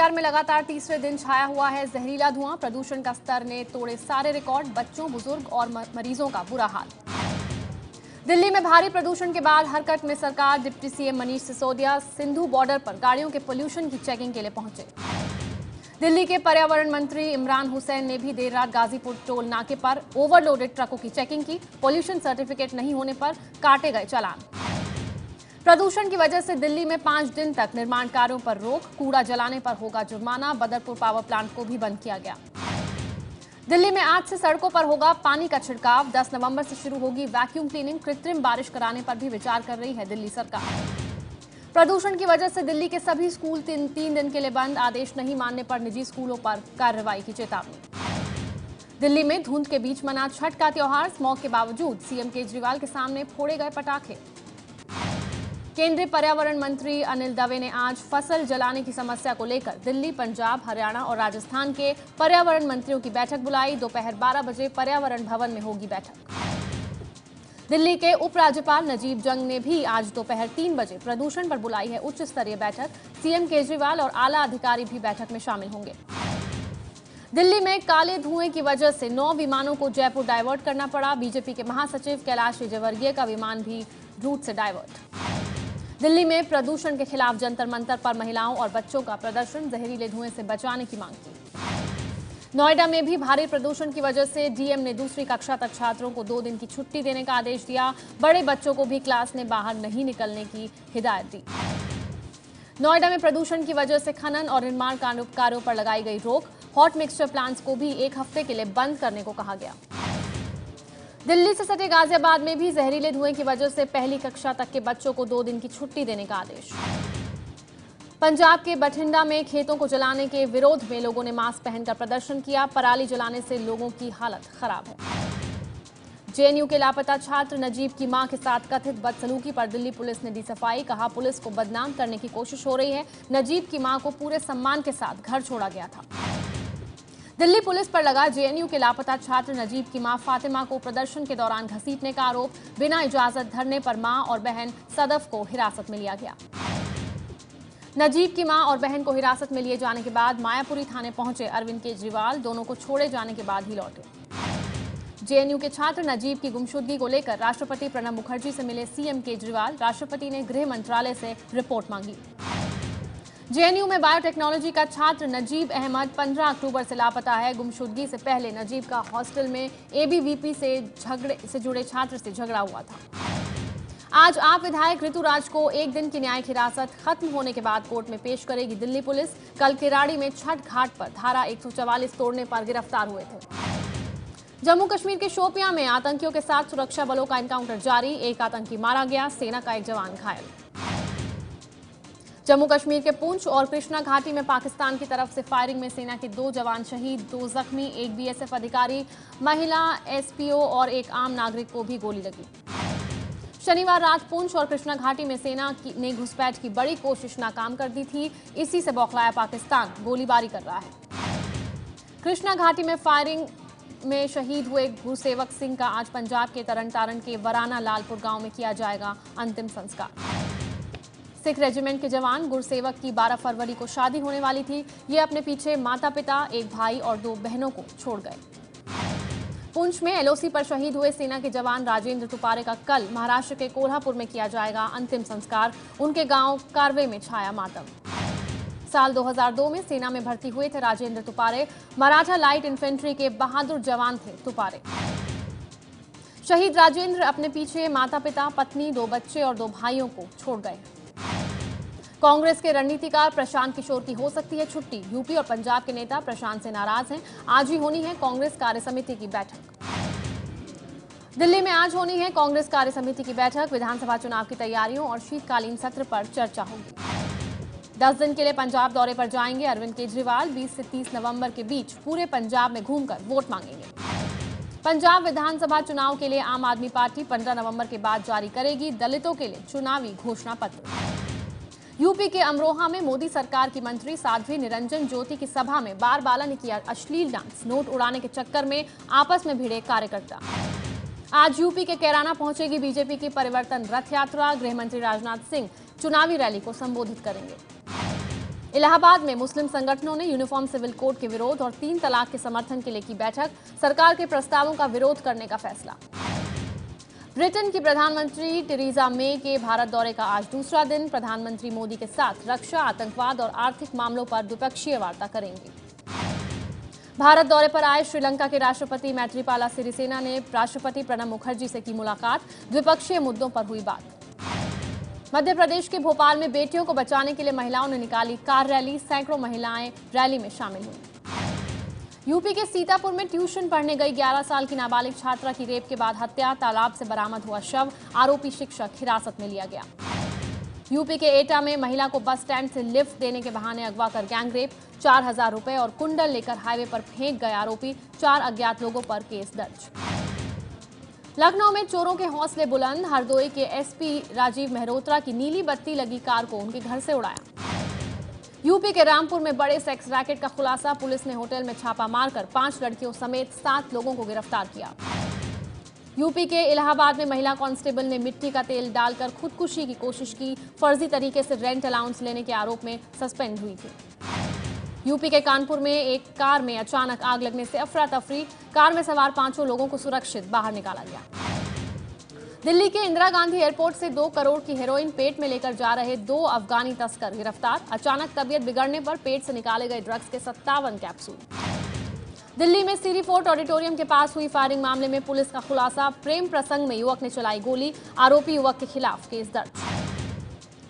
NCR में लगातार तीसरे दिन छाया हुआ है जहरीला धुआं। प्रदूषण का स्तर ने तोड़े सारे रिकॉर्ड। बच्चों, बुजुर्ग और मरीजों का बुरा हाल। दिल्ली में भारी प्रदूषण के बाद हरकत में सरकार। Deputy CM Manish Sisodia Sindhu border पर गाड़ियों के पोल्यूशन की चेकिंग के लिए पहुंचे। दिल्ली के पर्यावरण मंत्री इमरान हुसैन ने भी देर रात गाजीपुर टोल नाके पर ओवरलोडेड ट्रकों की चेकिंग की। पोल्यूशन सर्टिफिकेट नहीं होने पर काटे गए चालान। प्रदूषण की वजह से दिल्ली में 5 दिन तक निर्माण कार्यों पर रोक। कूड़ा जलाने पर होगा जुर्माना। बदरपुर पावर प्लांट को भी बंद किया गया। दिल्ली में आज से सड़कों पर होगा पानी का छिड़काव। 10 नवंबर से शुरू होगी वैक्यूम क्लीनिंग। कृत्रिम बारिश कराने पर भी विचार कर रही है दिल्ली सरकार। प्रदूषण की वजह से दिल्ली के सभी स्कूल 3 दिन के लिए बंद। आदेश नहीं मानने पर निजी स्कूलों पर कार्रवाई की चेतावनी। दिल्ली में धुंध के बीच मना छठ का त्योहार। स्मॉग के बावजूद सीएम केजरीवाल के सामने फोड़े गए पटाखे। केंद्रीय पर्यावरण मंत्री अनिल दवे ने आज फसल जलाने की समस्या को लेकर दिल्ली, पंजाब, हरियाणा और राजस्थान के पर्यावरण मंत्रियों की बैठक बुलाई। दोपहर 12 बजे पर्यावरण भवन में होगी बैठक। दिल्ली के उपराज्यपाल नजीब जंग ने भी आज दोपहर 3 बजे प्रदूषण पर बुलाई है उच्च स्तरीय बैठक। सीएम केजरीवाल और आला अधिकारी भी बैठक में शामिल होंगे। दिल्ली में काले धुएं की वजह से 9 विमानों को जयपुर डायवर्ट करना पड़ा। बीजेपी के महासचिव कैलाश विजयवर्गीय का विमान भी रूट से डायवर्ट। दिल्ली में प्रदूषण के खिलाफ जंतर मंतर पर महिलाओं और बच्चों का प्रदर्शन। जहरीले धुएं से बचाने की मांग की। नोएडा में भी भारी प्रदूषण की वजह से डीएम ने दूसरी कक्षा तक छात्रों को 2 दिन की छुट्टी देने का आदेश दिया। बड़े बच्चों को भी क्लास में बाहर नहीं निकलने की हिदायत दी। नोएडा में प्रदूषण की वजह से खनन और निर्माण कार्यों पर लगाई गई रोक। हॉट मिक्सचर प्लांट्स को भी 1 हफ्ते के लिए बंद करने को कहा गया। दिल्ली से सटे गाजियाबाद में भी जहरीले धुएं की वजह से पहली कक्षा तक के बच्चों को 2 दिन की छुट्टी देने का आदेश। पंजाब के बठिंडा में खेतों को जलाने के विरोध में लोगों ने मास्क पहनकर प्रदर्शन किया। पराली जलाने से लोगों की हालत खराब है। जेएनयू के लापता छात्र नजीब की मां के साथ कथित बदसलूकी पर दिल्ली पुलिस ने दी सफाई। कहा, पुलिस को बदनाम करने की कोशिश हो रही है। नजीब की मां को पूरे सम्मान के साथ घर छोड़ा गया था। दिल्ली पुलिस पर लगा जेएनयू के लापता छात्र नजीब की मां फातिमा को प्रदर्शन के दौरान घसीटने का आरोप। बिना इजाजत धरने पर मां और बहन सदफ को हिरासत में लिया गया। नजीब की मां और बहन को हिरासत में लिए जाने के बाद मायापुरी थाने पहुंचे अरविंद केजरीवाल। दोनों को छोड़े जाने के बाद ही लौटे। जेएनयू के छात्र नजीब की गुमशुदगी को लेकर राष्ट्रपति प्रणब मुखर्जी से मिले सीएम केजरीवाल। राष्ट्रपति ने गृह मंत्रालय से रिपोर्ट मांगी। जेएनयू में बायोटेक्नोलॉजी का छात्र नजीब अहमद 15 अक्टूबर से लापता है। गुमशुदगी से पहले नजीब का हॉस्टल में एबीवीपी से जुड़े छात्र से झगड़ा हुआ था। आज आप विधायक ऋतुराज को 1 दिन की न्यायिक हिरासत खत्म होने के बाद कोर्ट में पेश करेगी दिल्ली पुलिस। कल किराड़ी में छठ घाट पर धारा 144 तोड़ने पर गिरफ्तार हुए थे। जम्मू कश्मीर के शोपियां में आतंकियों के साथ सुरक्षा बलों का एनकाउंटर जारी। एक आतंकी मारा गया, सेना का एक जवान घायल। जम्मू कश्मीर के पुंछ और कृष्णा घाटी में पाकिस्तान की तरफ से फायरिंग में सेना के 2 जवान शहीद, 2 जख्मी। एक बीएसएफ अधिकारी, महिला एसपीओ और एक आम नागरिक को भी गोली लगी। शनिवार रात पुंछ और कृष्णा घाटी में सेना ने घुसपैठ की बड़ी कोशिश नाकाम कर दी थी। इसी से बौखलाया पाकिस्तान गोलीबारी कर रहा है। कृष्णा घाटी में फायरिंग में शहीद हुए गुरसेवक सिंह का आज पंजाब के तरन तारण के वराना लालपुर गांव में किया जाएगा अंतिम संस्कार। सिख रेजिमेंट के जवान गुरसेवक की 12 फरवरी को शादी होने वाली थी। ये अपने पीछे माता पिता, एक भाई और 2 बहनों को छोड़ गए। पुंछ में एलओसी पर शहीद हुए सेना के जवान राजेंद्र तुपारे का कल महाराष्ट्र के कोल्हापुर में किया जाएगा अंतिम संस्कार। उनके गांव कारवे में छाया मातम। साल 2002 में सेना में भर्ती हुए थे राजेंद्र तुपारे। मराठा लाइट इन्फेंट्री के बहादुर जवान थे तुपारे। शहीद राजेंद्र अपने पीछे माता पिता, पत्नी, 2 बच्चे और 2 भाइयों को छोड़ गए। कांग्रेस के रणनीतिकार प्रशांत किशोर की हो सकती है छुट्टी। यूपी और पंजाब के नेता प्रशांत से नाराज हैं। आज ही होनी है कांग्रेस कार्य समिति की बैठक। दिल्ली में आज होनी है कांग्रेस कार्य समिति की बैठक। विधानसभा चुनाव की तैयारियों और शीतकालीन सत्र पर चर्चा होगी। 10 दिन के लिए पंजाब दौरे पर जाएंगे अरविंद केजरीवाल। 20 से 30 नवंबर के बीच पूरे पंजाब में घूमकर वोट मांगेंगे। पंजाब विधानसभा चुनाव के लिए आम आदमी पार्टी 15 नवंबर के बाद जारी करेगी दलितों के लिए चुनावी घोषणा पत्र। यूपी के अमरोहा में मोदी सरकार की मंत्री साध्वी निरंजन ज्योति की सभा में बारबाला ने किया अश्लील डांस। नोट उड़ाने के चक्कर में आपस में भिड़े कार्यकर्ता। आज यूपी के कैराना पहुंचेगी बीजेपी की परिवर्तन रथ यात्रा। गृह मंत्री राजनाथ सिंह चुनावी रैली को संबोधित करेंगे। इलाहाबाद में मुस्लिम संगठनों ने यूनिफॉर्म सिविल कोड के विरोध और 3 तलाक के समर्थन के लिए की बैठक, सरकार के प्रस्तावों का विरोध करने का फैसला। ब्रिटेन की प्रधानमंत्री टेरेसा मे के भारत दौरे का आज दूसरा दिन, प्रधानमंत्री मोदी के साथ रक्षा, आतंकवाद और आर्थिक मामलों पर द्विपक्षीय वार्ता करेंगे। भारत दौरे पर आए श्रीलंका के राष्ट्रपति मैत्रीपाला सिरिसेना ने राष्ट्रपति प्रणब मुखर्जी से की मुलाकात, द्विपक्षीय मुद्दों पर हुई बात। मध्य प्रदेश के भोपाल में बेटियों को बचाने के लिए महिलाओं ने निकाली कार रैली, सैकड़ों महिलाएं रैली में शामिल हुई। यूपी के सीतापुर में ट्यूशन पढ़ने गई 11 साल की नाबालिग छात्रा की रेप के बाद हत्या, तालाब से बरामद हुआ शव, आरोपी शिक्षक हिरासत में लिया गया। यूपी के एटा में महिला को बस स्टैंड से लिफ्ट देने के बहाने अगवा कर गैंगरेप, 4000 रुपए और कुंडल लेकर हाईवे पर फेंक गए आरोपी, 4 अज्ञात लोगों पर केस दर्ज। लखनऊ में चोरों के हौसले बुलंद, हरदोई के एसपी राजीव मेहरोत्रा की नीली बत्ती लगी कार को उनके घर से उड़ाया। यूपी के रामपुर में बड़े सेक्स रैकेट का खुलासा, पुलिस ने होटल में छापा मारकर 5 लड़कियों समेत 7 लोगों को गिरफ्तार किया। यूपी के इलाहाबाद में महिला कांस्टेबल ने मिट्टी का तेल डालकर खुदकुशी की कोशिश की, फर्जी तरीके से रेंट अलाउंस लेने के आरोप में सस्पेंड हुई थी। यूपी के कानपुर में एक कार में अचानक आग लगने से अफरा तफरी, कार में सवार 5 लोगों को सुरक्षित बाहर निकाला गया। दिल्ली के इंदिरा गांधी एयरपोर्ट से 2 करोड़ की हेरोइन पेट में लेकर जा रहे 2 अफगानी तस्कर गिरफ्तार, अचानक तबीयत बिगड़ने पर पेट से निकाले गए ड्रग्स के 57 कैप्सूल। दिल्ली में सीरी फोर्ट ऑडिटोरियम के पास हुई फायरिंग मामले में पुलिस का खुलासा, प्रेम प्रसंग में युवक ने चलाई गोली, आरोपी युवक के खिलाफ केस दर्ज।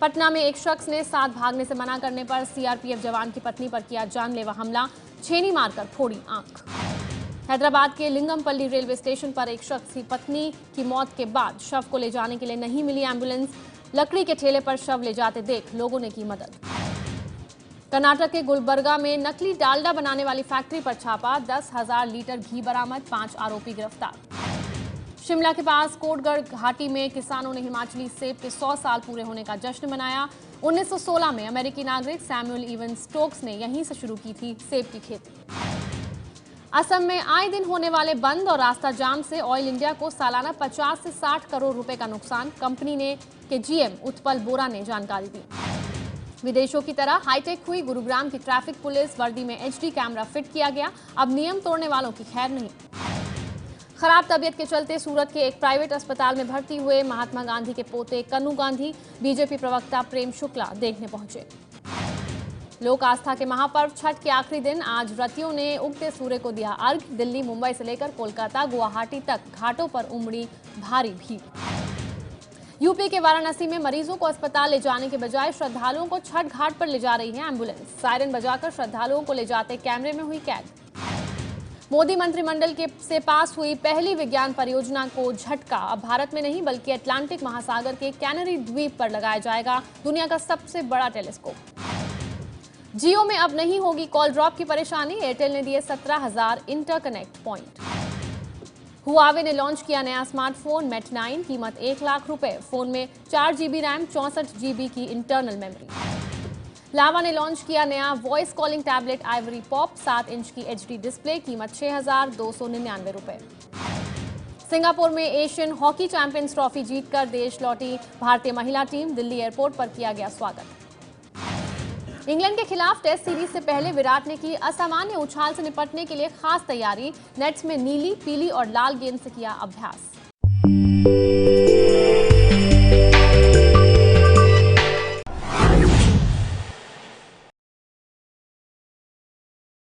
पटना में एक शख्स ने साथ भागने से मना करने पर सीआरपीएफ जवान की पत्नी पर किया जानलेवा हमला, छेनी मारकर फोड़ी आंख। हैदराबाद के लिंगमपल्ली रेलवे स्टेशन पर एक शख्स की पत्नी की मौत के बाद शव को ले जाने के लिए नहीं मिली एम्बुलेंस, लकड़ी के ठेले पर शव ले जाते देख लोगों ने की मदद। कर्नाटक के गुलबर्गा में नकली डालडा बनाने वाली फैक्ट्री पर छापा, 10,000 लीटर घी बरामद, 5 आरोपी गिरफ्तार। शिमला के पास कोटगढ़ घाटी में किसानों ने हिमाचली सेब के 100 साल पूरे होने का जश्न मनाया। 1916 में अमेरिकी नागरिक सैमुअल इवन स्टोक्स ने यहीं से शुरू की थी सेब की खेती। असम में आए दिन होने वाले बंद और रास्ता जाम से ऑयल इंडिया को सालाना 50 से 60 करोड़ रुपए का नुकसान, कंपनी ने के जीएम उत्पल बोरा ने जानकारी दी। विदेशों की तरह हाईटेक हुई गुरुग्राम की ट्रैफिक पुलिस, वर्दी में एचडी कैमरा फिट किया गया, अब नियम तोड़ने वालों की खैर नहीं। खराब तबीयत के चलते सूरत के एक प्राइवेट अस्पताल में भर्ती हुए महात्मा गांधी के पोते कन्नू गांधी, बीजेपी प्रवक्ता प्रेम शुक्ला देखने पहुंचे। लोक आस्था के महापर्व छठ के आखिरी दिन आज व्रतियों ने उगते सूर्य को दिया अर्घ्य, दिल्ली, मुंबई से लेकर कोलकाता, गुवाहाटी तक घाटों पर उमड़ी भारी भीड़। यूपी के वाराणसी में मरीजों को अस्पताल ले जाने के बजाय श्रद्धालुओं को छठ घाट पर ले जा रही है एम्बुलेंस, सायरन बजाकर श्रद्धालुओं को ले जाते कैमरे में हुई कैद। मोदी मंत्रिमंडल से पास हुई पहली विज्ञान परियोजना को झटका, अब भारत में नहीं बल्कि अटलांटिक महासागर के कैनरी द्वीप पर लगाया जाएगा दुनिया का सबसे बड़ा टेलीस्कोप। जियो में अब नहीं होगी कॉल ड्रॉप की परेशानी, एयरटेल ने दिए 17,000 इंटरकनेक्ट पॉइंट। हुआवे ने लॉन्च किया नया स्मार्टफोन मेट 9, कीमत 1 लाख रुपए, फोन में 4 GB रैम, 64 GB की इंटरनल मेमोरी। लावा ने लॉन्च किया नया voice calling tablet Ivory pop, 7 inch की HD डिस्प्ले, कीमत 6,299 रुपए। सिंगापुर में एशियन हॉकी चैंपियंस ट्रॉफी जीतकर देश लौटी भारतीय महिला टीम, दिल्ली एयरपोर्ट पर किया गया स्वागत। इंग्लैंड के खिलाफ टेस्ट सीरीज से पहले विराट ने की असामान्य उछाल से निपटने के लिए खास तैयारी, नेट्स में नीली, पीली और लाल गेंद से किया अभ्यास।